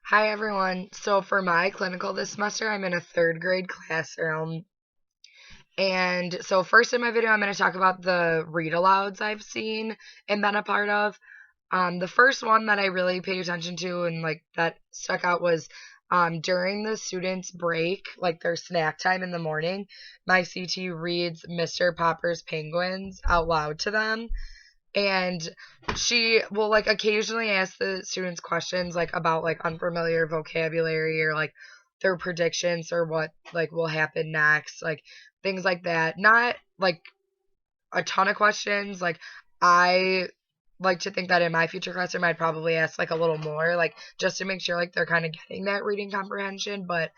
Hi everyone. So for my clinical this semester, I'm in a third grade classroom. And so first in my video, I'm going to talk about the read alouds I've seen and been a part of. The first one that I really paid attention to and like that stuck out was during the students' break, like their snack time in the morning, my CT reads Mr. Popper's Penguins out loud to them, and she will like occasionally ask the students questions like about like unfamiliar vocabulary or like their predictions or what like will happen next, like things like that. Not like a ton of questions. Like I like to think that in my future classroom I'd probably ask like a little more, like just to make sure like they're kind of getting that reading comprehension, but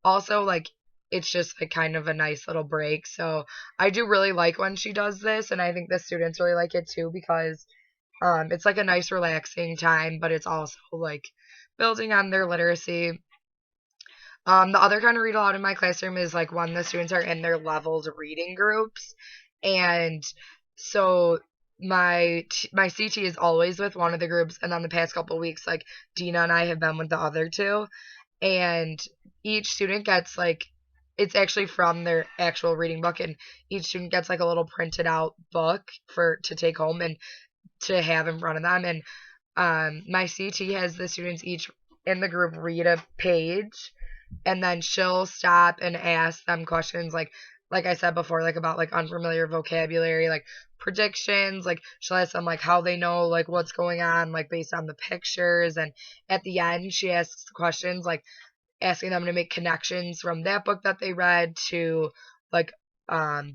also like it's just like kind of a nice little break. So I do really like when she does this, and I think the students really like it too because it's like a nice relaxing time, but it's also like building on their literacy. The other kind of read aloud in my classroom is like when the students are in their leveled reading groups, and so my CT is always with one of the groups, and then the past couple weeks like Dina and I have been with the other two, and each student gets like it's actually from their actual reading book, and each student gets like a little printed out book for to take home and to have in front of them. And my CT has the students each in the group read a page, and then she'll stop and ask them questions like I said before, like about like unfamiliar vocabulary, like predictions, like she'll ask them like how they know like what's going on, like based on the pictures. And at the end she asks questions like asking them to make connections from that book that they read to like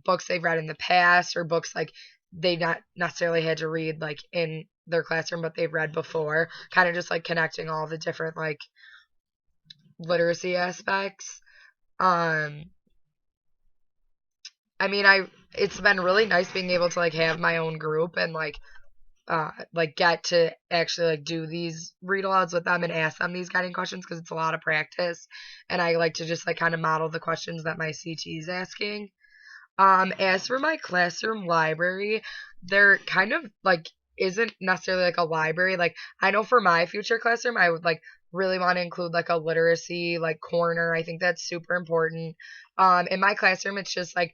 books they've read in the past, or books like they not necessarily had to read like in their classroom but they've read before, kind of just like connecting all the different like literacy aspects. um I mean, I it's been really nice being able to like have my own group and like get to actually like do these read alouds with them and ask them these guiding questions because it's a lot of practice, and I like to just like kind of model the questions that my CT is asking. As for my classroom library, there kind of like isn't necessarily like a library. Like I know for my future classroom, I would like really want to include like a literacy like corner. I think that's super important. In my classroom, it's just like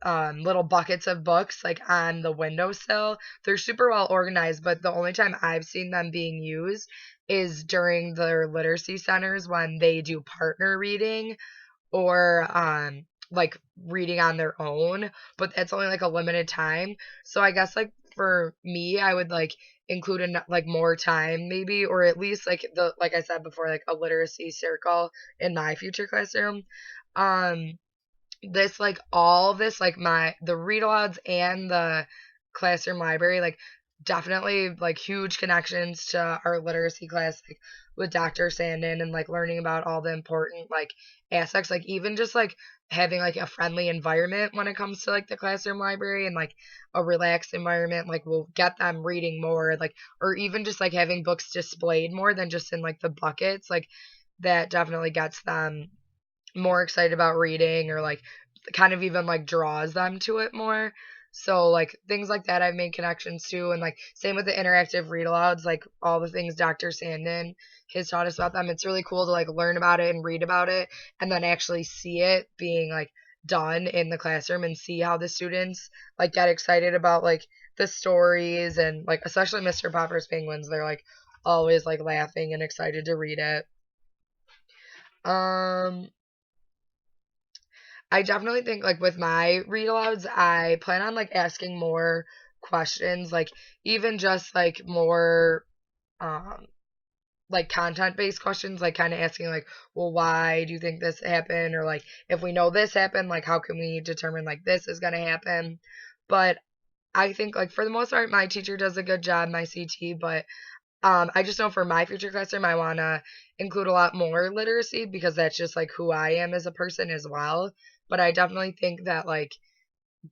little buckets of books like on the windowsill. They're super well organized, but the only time I've seen them being used is during their literacy centers when they do partner reading or like reading on their own, but that's only like a limited time. So I guess like for me, I would like include like more time maybe, or at least like the like I said before, like a literacy circle in my future classroom. Um this like all this like my the read alouds and the classroom library, like definitely like huge connections to our literacy class, like with Dr. Sandin, and like learning about all the important like aspects, like even just like having like a friendly environment when it comes to like the classroom library, and like a relaxed environment like will get them reading more, like or even just like having books displayed more than just in like the buckets, like that definitely gets them more excited about reading, or like kind of even like draws them to it more. So like things like that I've made connections to, and like same with the interactive read alouds, like all the things Dr. Sandin has taught us about them. It's really cool to like learn about it and read about it and then actually see it being like done in the classroom and see how the students like get excited about like the stories, and like especially Mr. Popper's Penguins, they're like always like laughing and excited to read it. Um I definitely think like with my read alouds, I plan on like asking more questions, like even just like more um like content based questions, like kind of asking like, well, why do you think this happened? Or like if we know this happened, like how can we determine like this is gonna happen? But I think like for the most part my teacher does a good job, my CT, but I just know for my future classroom, I want to include a lot more literacy because that's just like who I am as a person as well. But I definitely think that like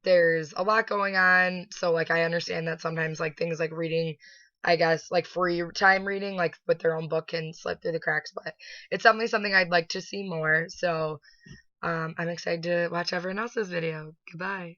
there's a lot going on. So like I understand that sometimes like things like reading, I guess like free time reading, like with their own book, can slip through the cracks. But it's definitely something I'd like to see more. So I'm excited to watch everyone else's video. Goodbye.